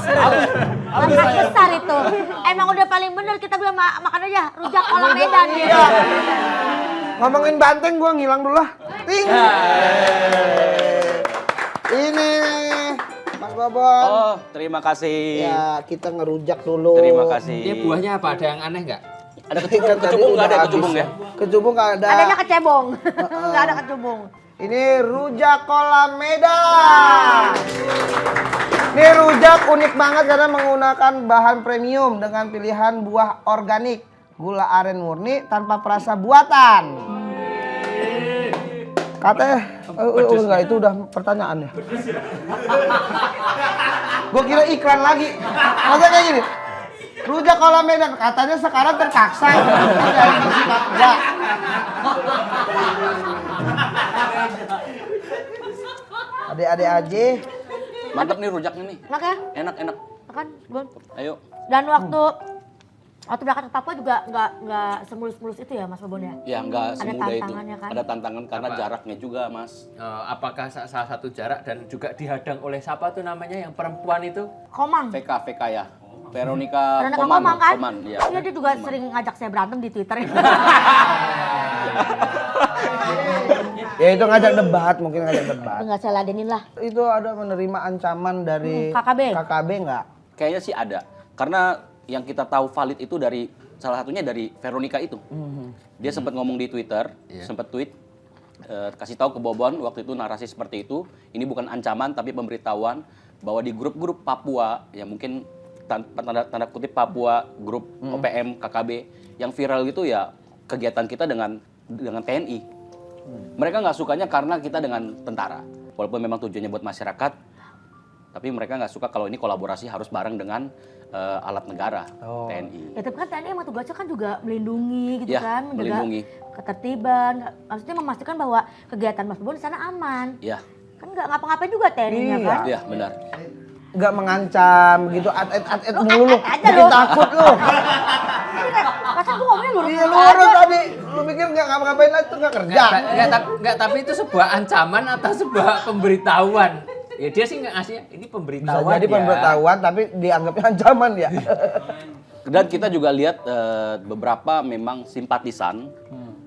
[SPEAKER 3] Markas besar itu. Emang udah paling bener kita bilang makan aja rujak kolam Medan gitu.
[SPEAKER 1] Iya. Ngomongin banteng gua ngilang dulu lah. Ting. Ini Mas Bobon.
[SPEAKER 4] Oh, terima kasih.
[SPEAKER 1] Ya, kita ngerujak dulu.
[SPEAKER 4] Terima kasih.
[SPEAKER 2] Ini buahnya apa? Ada yang aneh nggak?
[SPEAKER 4] Ada
[SPEAKER 1] Tadi
[SPEAKER 4] kecubung nggak ada
[SPEAKER 1] udah
[SPEAKER 4] kecubung
[SPEAKER 1] habis
[SPEAKER 4] ya?
[SPEAKER 1] Kecubung nggak ada.
[SPEAKER 3] Adanya kecebong. Nggak ada kecebong.
[SPEAKER 1] Ini rujak kolam Medan. Ini rujak unik banget karena menggunakan bahan premium dengan pilihan buah organik, gula aren murni tanpa perasa buatan. Katanya, enggak itu udah pertanyaan ya. Gue kira iklan lagi. Masa kayak gini. Rujak kolam Medan katanya sekarang terpaksa. Enggak. Adik-adik aja.
[SPEAKER 4] Mantap nih rujaknya nih.
[SPEAKER 3] Enak ya?
[SPEAKER 4] Enak.
[SPEAKER 3] Makan, Bon.
[SPEAKER 4] Ayo.
[SPEAKER 3] Dan waktu berangkat ke Papua juga nggak semulus-mulus itu ya Mas Bobon ya?
[SPEAKER 4] Ya nggak
[SPEAKER 3] Ada
[SPEAKER 4] semudah itu.
[SPEAKER 3] tantangannya kan?
[SPEAKER 4] Ada tantangan karena
[SPEAKER 2] Apa?
[SPEAKER 4] jaraknya juga, Mas.
[SPEAKER 2] Apakah salah satu jarak dan juga dihadang oleh siapa tuh namanya yang perempuan itu?
[SPEAKER 3] Komang.
[SPEAKER 4] VK ya. Veronica
[SPEAKER 3] Karena
[SPEAKER 4] Koman.
[SPEAKER 3] Komang kan?
[SPEAKER 4] Koman, iya.
[SPEAKER 3] Iya, dia juga sering ngajak saya berantem di Twitter.
[SPEAKER 1] Ya itu ngajak debat, mungkin ngajak debat.
[SPEAKER 3] Nggak saya ladenin lah.
[SPEAKER 1] Itu ada menerima ancaman dari
[SPEAKER 3] KKB
[SPEAKER 1] nggak?
[SPEAKER 4] Kayaknya sih ada. Karena yang kita tahu valid itu dari salah satunya dari Veronica itu. Dia sempat ngomong di Twitter, sempat tweet kasih tahu ke Bobon waktu itu narasi seperti itu. Ini bukan ancaman tapi pemberitahuan bahwa di grup-grup Papua yang mungkin tanda kutip Papua grup OPM KKB yang viral gitu ya kegiatan kita dengan TNI. Mereka nggak sukanya karena kita dengan tentara. Walaupun memang tujuannya buat masyarakat, tapi mereka nggak suka kalau ini kolaborasi harus bareng dengan alat negara, TNI.
[SPEAKER 3] Ya tapi kan TNI emang tugasnya kan juga melindungi gitu
[SPEAKER 4] Ya,
[SPEAKER 3] kan, menjaga
[SPEAKER 4] melindungi.
[SPEAKER 3] ketertiban, maksudnya memastikan bahwa kegiatan Mas Bobon di sana aman.
[SPEAKER 4] Ya,
[SPEAKER 3] Kan nggak ngapa-ngapain juga TNI-nya
[SPEAKER 1] Iya.
[SPEAKER 3] kan?
[SPEAKER 4] ya benar.
[SPEAKER 1] Nggak mengancam gitu, atlet mulu lu.
[SPEAKER 3] Aja
[SPEAKER 1] Bikin
[SPEAKER 3] lu.
[SPEAKER 1] takut lu.
[SPEAKER 3] Masa gue ngomongnya lurus
[SPEAKER 1] Iya lurus tadi. Lu pikir nggak ngapa-ngapain itu nggak kerja.
[SPEAKER 2] Enggak, tapi itu sebuah ancaman atau sebuah pemberitahuan? Ya dia sih nggak ngasih, ini
[SPEAKER 1] Bisa
[SPEAKER 2] pemberitahuan
[SPEAKER 1] jadi
[SPEAKER 2] ya.
[SPEAKER 1] pemberitahuan tapi dianggapnya ancaman ya.
[SPEAKER 4] Dan kita juga lihat beberapa memang simpatisan,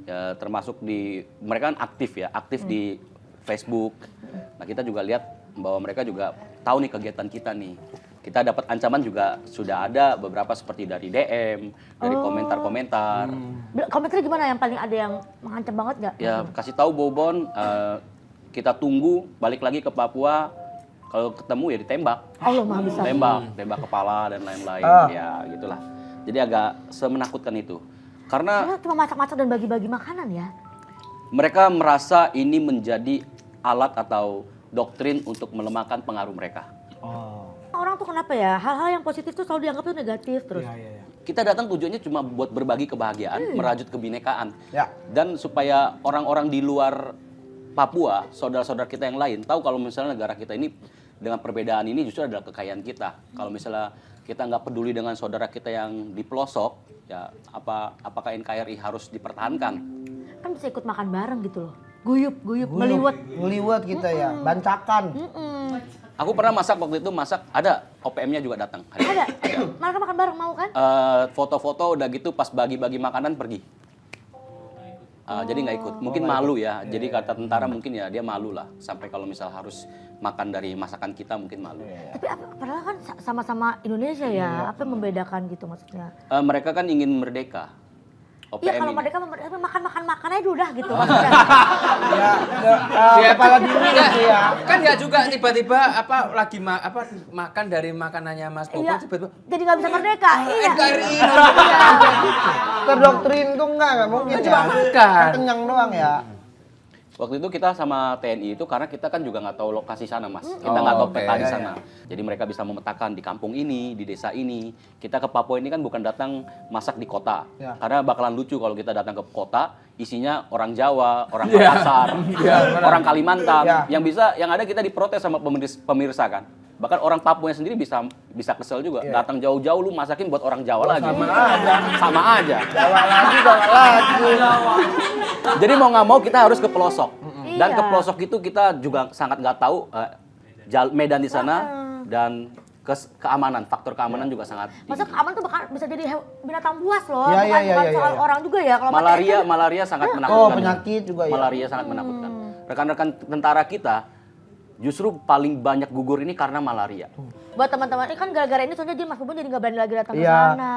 [SPEAKER 4] ya, termasuk di mereka kan aktif di Facebook. Nah kita juga lihat bahwa mereka juga tahu nih kegiatan kita nih. Kita dapat ancaman juga sudah ada beberapa seperti dari DM, dari komentar-komentar.
[SPEAKER 3] Komentarnya gimana yang paling ada yang mengancam banget nggak?
[SPEAKER 4] Ya kasih tahu Bobon, kita tunggu balik lagi ke Papua. Kalau ketemu ya ditembak.
[SPEAKER 3] Allah Maha Besar.
[SPEAKER 4] Tembak kepala dan lain-lain. Ya gitulah. Jadi agak semenakutkan itu. Karena
[SPEAKER 3] Karena cuma masak-masak dan bagi-bagi makanan ya.
[SPEAKER 4] mereka merasa ini menjadi alat atau doktrin untuk melemahkan pengaruh mereka.
[SPEAKER 3] Orang tuh kenapa ya, hal-hal yang positif tuh selalu dianggap tuh negatif terus.
[SPEAKER 4] Kita datang tujuannya cuma buat berbagi kebahagiaan, merajut kebinekaan.
[SPEAKER 1] Ya.
[SPEAKER 4] Dan supaya orang-orang di luar Papua, saudara-saudara kita yang lain, tahu kalau misalnya negara kita ini dengan perbedaan ini justru adalah kekayaan kita. Kalau misalnya kita nggak peduli dengan saudara kita yang di pelosok, ya apakah NKRI harus dipertahankan?
[SPEAKER 3] Kan bisa ikut makan bareng gitu loh. Guyup, meliwet.
[SPEAKER 1] Ngeliwet kita ya, bancakan.
[SPEAKER 4] Aku pernah masak waktu itu, ada OPM-nya juga datang.
[SPEAKER 3] Ada? Mereka makan bareng mau kan?
[SPEAKER 4] Foto-foto udah gitu pas bagi-bagi makanan pergi. Jadi nggak ikut. Mungkin malu ya. Jadi kata tentara mungkin ya dia malu lah. Sampai kalau misal harus makan dari masakan kita mungkin malu.
[SPEAKER 3] Tapi padahal kan sama-sama Indonesia ya, apa yang membedakan gitu maksudnya?
[SPEAKER 4] Mereka kan ingin merdeka. OPM
[SPEAKER 3] Iya kalau
[SPEAKER 4] ini.
[SPEAKER 3] mereka makan aja udah gitu maksudnya.
[SPEAKER 1] Kepala diri gitu ya.
[SPEAKER 2] Kan ya juga tiba-tiba lagi makan dari makanannya Mas Bobon
[SPEAKER 3] Iya.
[SPEAKER 2] tiba-tiba
[SPEAKER 3] Jadi nggak bisa merdeka. Iya.
[SPEAKER 2] NKRI.
[SPEAKER 1] Terdoktrin tuh nggak mungkin
[SPEAKER 2] Kan
[SPEAKER 1] ya.
[SPEAKER 2] cuma makan.
[SPEAKER 1] Kan kenyang doang ya.
[SPEAKER 4] Waktu itu kita sama TNI itu karena kita kan juga nggak tahu lokasi sana, Mas. Kita nggak tahu
[SPEAKER 2] oke.
[SPEAKER 4] peta di
[SPEAKER 2] Ya,
[SPEAKER 4] sana. Jadi mereka bisa memetakan di kampung ini, di desa ini. Kita ke Papua ini kan bukan datang masak di kota.
[SPEAKER 1] Ya.
[SPEAKER 4] Karena bakalan lucu kalau kita datang ke kota, isinya orang Jawa, orang Makassar, orang Kalimantan.
[SPEAKER 1] Ya.
[SPEAKER 4] Yang ada kita diprotes sama pemirsa kan. Bahkan orang Papua sendiri bisa kesel juga. Datang jauh-jauh lu masakin buat orang Jawa lagi. Sama aja.
[SPEAKER 1] Jawa lagi.
[SPEAKER 4] Jadi mau nggak mau kita harus ke pelosok. Dan
[SPEAKER 3] Iya.
[SPEAKER 4] ke pelosok itu kita juga sangat nggak tahu medan di sana dan keamanan, faktor keamanan juga sangat tinggi.
[SPEAKER 3] Masa keamanan tuh bakal bisa jadi binatang buas loh,
[SPEAKER 1] Iya,
[SPEAKER 3] bukan
[SPEAKER 1] iya, iya,
[SPEAKER 3] soal
[SPEAKER 1] iya.
[SPEAKER 3] orang juga ya. Kalau
[SPEAKER 4] Malaria sangat menakutkan.
[SPEAKER 1] Oh, penyakit juga ya.
[SPEAKER 4] Malaria sangat menakutkan. Rekan-rekan tentara kita justru paling banyak gugur ini karena malaria.
[SPEAKER 3] buat teman-teman ini kan gara-gara ini soalnya dia Mas Bobon jadi nggak berani lagi datang ke
[SPEAKER 1] Iya.
[SPEAKER 3] sana.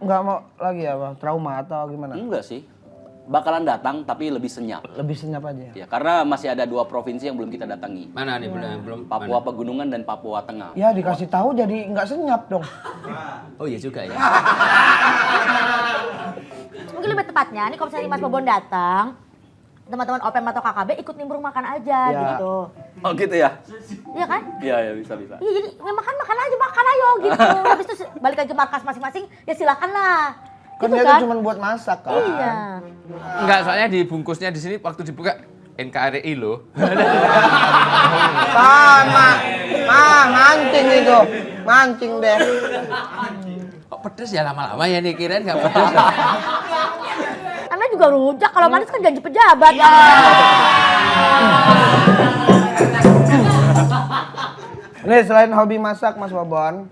[SPEAKER 1] Nggak mau lagi ya, Bang? Trauma atau gimana?
[SPEAKER 4] Enggak sih. Bakalan datang tapi lebih senyap.
[SPEAKER 1] Lebih senyap aja.
[SPEAKER 4] Ya, karena masih ada 2 provinsi yang belum kita datangi.
[SPEAKER 2] Mana nih belum
[SPEAKER 4] Papua Pegunungan dan Papua Tengah.
[SPEAKER 1] Ya dikasih tahu jadi nggak senyap dong.
[SPEAKER 2] Oh iya juga ya.
[SPEAKER 3] Mungkin lebih tepatnya, nih kalau misalnya Mas Bobon datang, teman-teman OPM atau KKB ikut nimbrung makan aja
[SPEAKER 1] Ya.
[SPEAKER 3] gitu.
[SPEAKER 4] Oh gitu ya?
[SPEAKER 3] Iya kan?
[SPEAKER 4] Iya, ya bisa.
[SPEAKER 3] Iya jadi makan aja makan ayo gitu. Habis itu balik lagi ke markas masing-masing ya silakan lah.
[SPEAKER 1] Kan
[SPEAKER 3] Gitu
[SPEAKER 1] dia tuh cuma buat masak kan.
[SPEAKER 3] Iya.
[SPEAKER 2] Enggak, soalnya dibungkusnya di sini waktu dibuka NKRI loh.
[SPEAKER 1] Sama. Mancing itu. Mancing deh.
[SPEAKER 2] Kok pedes ya lama-lama ya nih, kirain nggak pedes.
[SPEAKER 3] Namanya juga rujak, kalau manis kan janji pejabat.
[SPEAKER 1] Nih selain hobi masak Mas Bobon,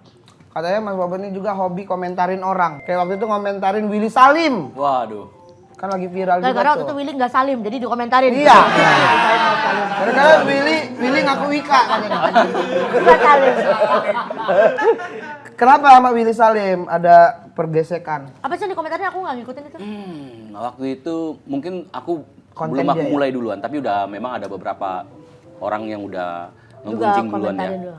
[SPEAKER 1] katanya Mas Bobon ini juga hobi komentarin orang. Kayak waktu itu komentarin Willy Salim.
[SPEAKER 4] Waduh.
[SPEAKER 1] Kan lagi viral juga
[SPEAKER 3] Gara-gara waktu
[SPEAKER 1] tuh.
[SPEAKER 3] itu Willy nggak salim, jadi dikomentarin.
[SPEAKER 1] Iya. Karena Willy ngaku Wika katanya.
[SPEAKER 3] Nggak salim.
[SPEAKER 1] Kenapa sama Willy Salim ada pergesekan?
[SPEAKER 3] Apa sih yang dikomentarin aku nggak ngikutin itu?
[SPEAKER 4] Waktu itu mungkin aku
[SPEAKER 1] Konten
[SPEAKER 4] belum aku
[SPEAKER 1] dia ya?
[SPEAKER 4] mulai duluan, tapi udah memang ada beberapa orang yang udah
[SPEAKER 3] Juga
[SPEAKER 4] menggunjing duluan ya.
[SPEAKER 3] komentarin dulu.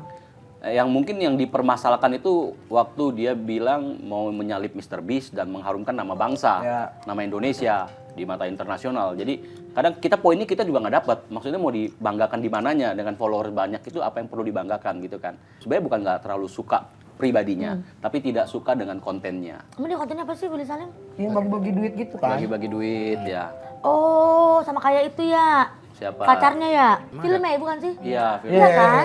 [SPEAKER 4] Yang mungkin yang dipermasalahkan itu waktu dia bilang mau menyalip Mr. Beast dan mengharumkan nama bangsa,
[SPEAKER 1] Ya.
[SPEAKER 4] nama Indonesia di mata internasional. Jadi kadang kita poinnya kita juga nggak dapat. Maksudnya mau dibanggakan di mananya dengan follower banyak itu apa yang perlu dibanggakan gitu kan? Sebenarnya bukan nggak terlalu suka pribadinya, tapi tidak suka dengan kontennya.
[SPEAKER 3] Emang dia kontennya apa sih Willy Salim?
[SPEAKER 1] Yang bagi-bagi duit gitu kan?
[SPEAKER 4] Bagi-bagi duit ya.
[SPEAKER 3] Oh, sama kayak itu ya.
[SPEAKER 4] Siapa?
[SPEAKER 3] Pacarnya ya? Filmnya bukan sih?
[SPEAKER 4] Iya, film.
[SPEAKER 3] Iya kan?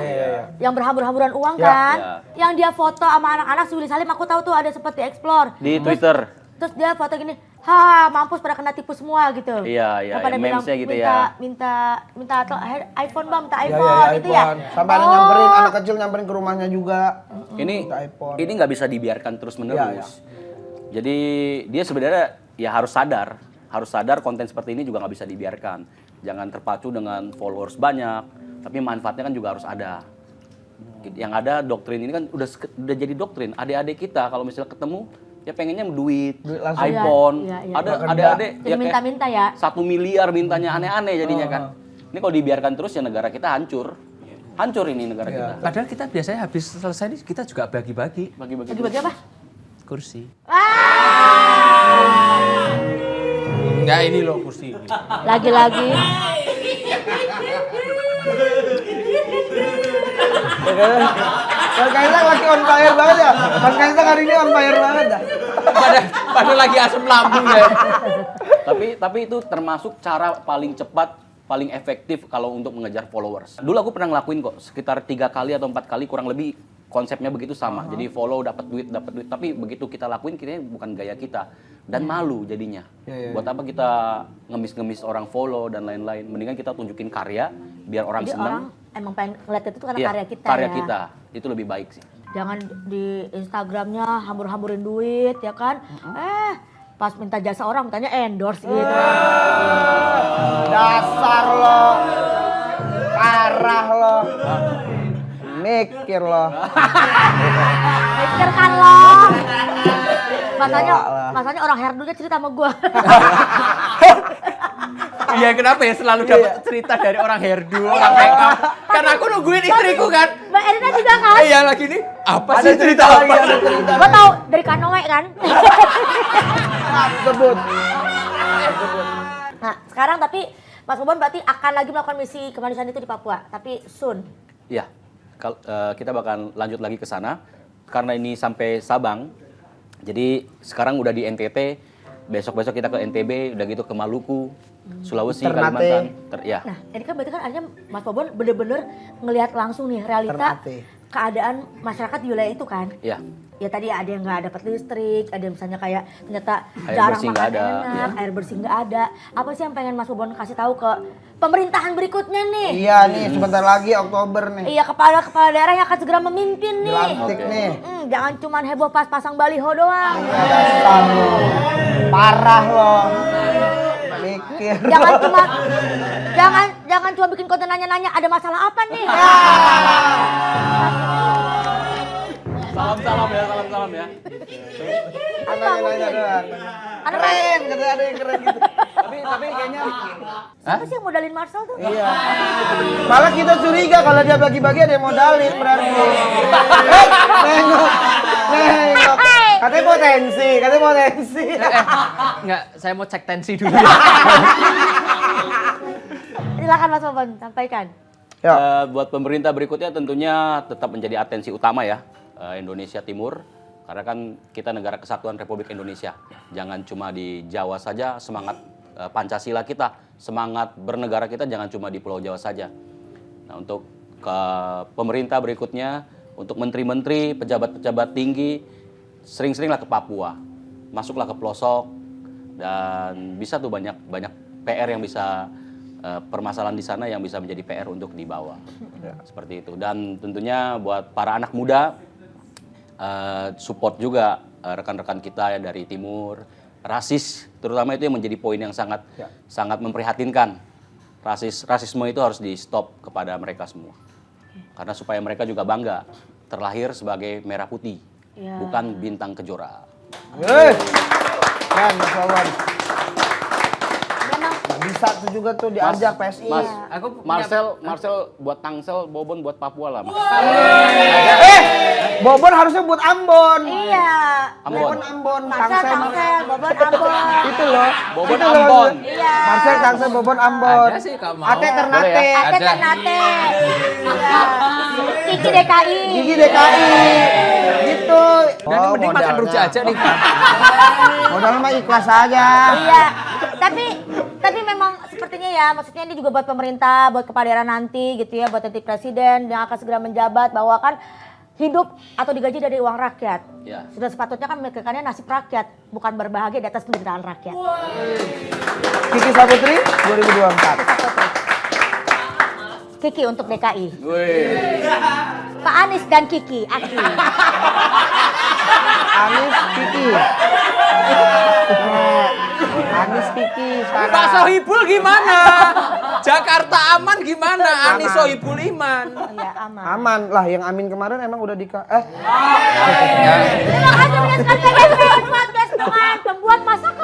[SPEAKER 3] Yang berhambur-hamburan uang
[SPEAKER 1] Ya.
[SPEAKER 3] kan?
[SPEAKER 4] Ya.
[SPEAKER 3] Yang dia foto sama anak-anak si Willy Salim aku tahu tuh ada seperti explore.
[SPEAKER 4] Di Twitter.
[SPEAKER 3] Terus dia foto gini, ha mampus pada kena tipu semua gitu.
[SPEAKER 4] Iya, iya,
[SPEAKER 3] Yang pada
[SPEAKER 4] ya,
[SPEAKER 3] bilang,
[SPEAKER 4] memesnya gitu
[SPEAKER 3] minta,
[SPEAKER 4] ya.
[SPEAKER 3] minta iPhone bang, minta
[SPEAKER 1] Iya,
[SPEAKER 3] iPhone gitu ya.
[SPEAKER 1] iPhone. Sampai ada nyamperin anak kecil nyamperin ke rumahnya juga.
[SPEAKER 4] Ini
[SPEAKER 1] Minta iPhone.
[SPEAKER 4] ini nggak bisa dibiarkan terus menerus.
[SPEAKER 1] Iya, iya.
[SPEAKER 4] Jadi dia sebenarnya ya harus sadar konten seperti ini juga nggak bisa dibiarkan. Jangan terpacu dengan followers banyak, tapi manfaatnya kan juga harus ada. Yang ada doktrin ini kan udah jadi doktrin. Adik-adik kita kalau misalnya ketemu ya pengennya duit,
[SPEAKER 1] Duit langsung.
[SPEAKER 4] iPhone.
[SPEAKER 3] Iya, iya.
[SPEAKER 4] Ada
[SPEAKER 1] Kerja.
[SPEAKER 4] adik-adik
[SPEAKER 3] Jadi
[SPEAKER 4] kayak
[SPEAKER 3] minta-minta ya.
[SPEAKER 4] 1 miliar mintanya aneh-aneh jadinya kan. Ini kalau dibiarkan terus ya negara kita hancur. Hancur ini negara kita.
[SPEAKER 2] Padahal kita biasanya habis selesai ini kita juga bagi-bagi
[SPEAKER 4] Bagi-bagi.
[SPEAKER 3] Bagi-bagi apa?
[SPEAKER 2] kursi.
[SPEAKER 3] Ah!
[SPEAKER 2] Enggak, ini loh kursi ini.
[SPEAKER 3] Lagi-lagi.
[SPEAKER 1] Mas Kaisang lagi on fire banget ya. Mas Kaisang hari ini on fire banget dah.
[SPEAKER 2] Padahal lagi asam lambung ya.
[SPEAKER 4] Tapi itu termasuk cara paling cepat, paling efektif kalau untuk mengejar followers. Dulu aku pernah ngelakuin kok sekitar 3 kali atau 4 kali kurang lebih konsepnya begitu sama. Jadi follow dapat duit. Tapi begitu kita lakuin kayaknya bukan gaya kita dan malu jadinya.
[SPEAKER 1] Iya.
[SPEAKER 4] Buat apa kita ngemis-ngemis orang follow dan lain-lain? Mendingan kita tunjukin karya biar orang
[SPEAKER 3] Jadi
[SPEAKER 4] senang.
[SPEAKER 3] orang emang pengen ngeliat itu karena
[SPEAKER 4] Iya,
[SPEAKER 3] karya kita
[SPEAKER 4] karya
[SPEAKER 3] ya.
[SPEAKER 4] kita. Itu lebih baik sih.
[SPEAKER 3] Jangan di Instagramnya hambur-hamburin duit ya kan. Pas minta jasa orang mintanya endorse gitu.
[SPEAKER 1] Dasar lo. Parah lo. Mikir lo.
[SPEAKER 3] Mikir kan lo. Masanya orang herdunya cerita sama gua.
[SPEAKER 2] Iya, kenapa ya selalu dapat cerita dari orang hairdo, orang make up. Karena aku nungguin istriku kan.
[SPEAKER 3] Mbak Erina juga kan?
[SPEAKER 2] Iya, lagi nih. Apa
[SPEAKER 1] Ada
[SPEAKER 2] sih cerita
[SPEAKER 1] lagi,
[SPEAKER 2] apa?
[SPEAKER 1] ada cerita.
[SPEAKER 3] Gua tahu dari Kanoe kan.
[SPEAKER 1] Sebut.
[SPEAKER 3] Nah, sekarang tapi Mas Bobon berarti akan lagi melakukan misi kemanusiaan itu di Papua, tapi soon.
[SPEAKER 4] Iya, kita bakal lanjut lagi ke sana karena ini sampai Sabang. Jadi sekarang udah di NTT, besok-besok kita ke NTB, udah gitu ke Maluku, Sulawesi,
[SPEAKER 1] Ternate.
[SPEAKER 4] Kalimantan. Ya.
[SPEAKER 3] Nah, ini kan berarti kan artinya Mas Bobon bener-bener ngelihat langsung nih realita
[SPEAKER 1] Ternate.
[SPEAKER 3] keadaan masyarakat di wilayah itu kan.
[SPEAKER 4] Iya.
[SPEAKER 3] Ya tadi ada yang nggak dapat listrik, ada yang misalnya kayak ternyata
[SPEAKER 4] Air
[SPEAKER 3] jarang
[SPEAKER 4] bersih
[SPEAKER 3] makan
[SPEAKER 4] nggak ada.
[SPEAKER 3] enak, air bersih nggak ada. Apa sih yang pengen Mas Bobon kasih tahu ke pemerintahan berikutnya nih?
[SPEAKER 1] Iya nih, sebentar lagi Oktober nih.
[SPEAKER 3] Iya, kepala daerah yang akan segera memimpin nih.
[SPEAKER 1] Dilantik
[SPEAKER 4] Oke.
[SPEAKER 1] nih.
[SPEAKER 3] Jangan cuman heboh pas pasang baliho doang.
[SPEAKER 1] Iya, dasar lo. Parah lo. Mikir.
[SPEAKER 3] Jangan cuma bikin konten nanya-nanya ada masalah apa nih.
[SPEAKER 4] Salam-salam ya.
[SPEAKER 1] Nanya-nanya doang. Keren, kata ada yang keren gitu.
[SPEAKER 4] Tapi kayaknya
[SPEAKER 3] Siapa sih yang modalin Marcel tuh?
[SPEAKER 1] Iya. Malah kita curiga kalau dia bagi-bagi ada yang modalin berarti. Nengok. Nengok. Katanya potensi.
[SPEAKER 2] Enggak, saya mau cek tensi dulu.
[SPEAKER 3] Silakan Mas Bobon, sampaikan.
[SPEAKER 1] Ya.
[SPEAKER 4] Buat pemerintah berikutnya tentunya tetap menjadi atensi utama ya, Indonesia Timur. Karena kan kita negara kesatuan Republik Indonesia. Jangan cuma di Jawa saja semangat Pancasila kita, semangat bernegara kita jangan cuma di Pulau Jawa saja. Nah, untuk ke pemerintah berikutnya, untuk menteri-menteri, pejabat-pejabat tinggi, sering-seringlah ke Papua, masuklah ke pelosok, dan bisa tuh banyak PR yang bisa permasalahan di sana yang bisa menjadi PR untuk dibawa. Seperti itu. Dan tentunya buat para anak muda, support juga rekan-rekan kita ya dari timur. Rasis, terutama itu yang menjadi poin yang sangat memprihatinkan. Rasisme itu harus di stop kepada mereka semua. Karena supaya mereka juga bangga terlahir sebagai merah putih, bukan bintang kejora.
[SPEAKER 1] Kan Mas Wawan. Bisa tuh juga tuh diajak PSI.
[SPEAKER 4] Mas,
[SPEAKER 2] Aku
[SPEAKER 4] Marcel buat Tangsel, Bobon buat Papua lah, Mas.
[SPEAKER 1] Bobon harusnya buat Ambon.
[SPEAKER 3] Iya.
[SPEAKER 1] Bobon Ambon,
[SPEAKER 3] Marcel, Tangsel, Bobon, Ambon.
[SPEAKER 1] Itu loh.
[SPEAKER 4] Bobon
[SPEAKER 1] Itu loh.
[SPEAKER 4] Ambon.
[SPEAKER 3] Iya.
[SPEAKER 1] Marcel, Tangsel, Bobon, Ambon.
[SPEAKER 2] Ada sih kalau mau.
[SPEAKER 1] Ate Ternate.
[SPEAKER 4] Boleh ya?
[SPEAKER 3] Ate
[SPEAKER 2] Ada.
[SPEAKER 3] Ternate. Iya. Kiki DKI.
[SPEAKER 1] Gigi DKI. Gitu.
[SPEAKER 2] Dan ini mending makan rujak aja nih.
[SPEAKER 1] Modal mah ikhlas aja.
[SPEAKER 3] Iya. Tapi memang sepertinya ya, maksudnya ini juga buat pemerintah, buat kepala daerah nanti gitu ya, buat nanti presiden yang akan segera menjabat bahwa kan hidup atau digaji dari uang rakyat.
[SPEAKER 4] Ya.
[SPEAKER 3] Sudah sepatutnya kan memikirkannya nasib rakyat, bukan berbahagia di atas penderitaan rakyat.
[SPEAKER 1] Kiki Saputri 2024.
[SPEAKER 3] Kiki untuk DKI.
[SPEAKER 4] Wih.
[SPEAKER 3] Pak Anies dan Kiki, Aki.
[SPEAKER 1] Anies Kiki. Anies Kiki sekarang.
[SPEAKER 2] Pak Sohibul gimana? Jakarta aman gimana? Anies Sohibul Iman.
[SPEAKER 3] Iya, aman.
[SPEAKER 1] Aman lah, yang Amin kemarin emang udah
[SPEAKER 3] Terima kasih menyaksikan PGP Podcast dengan pembuat masakan.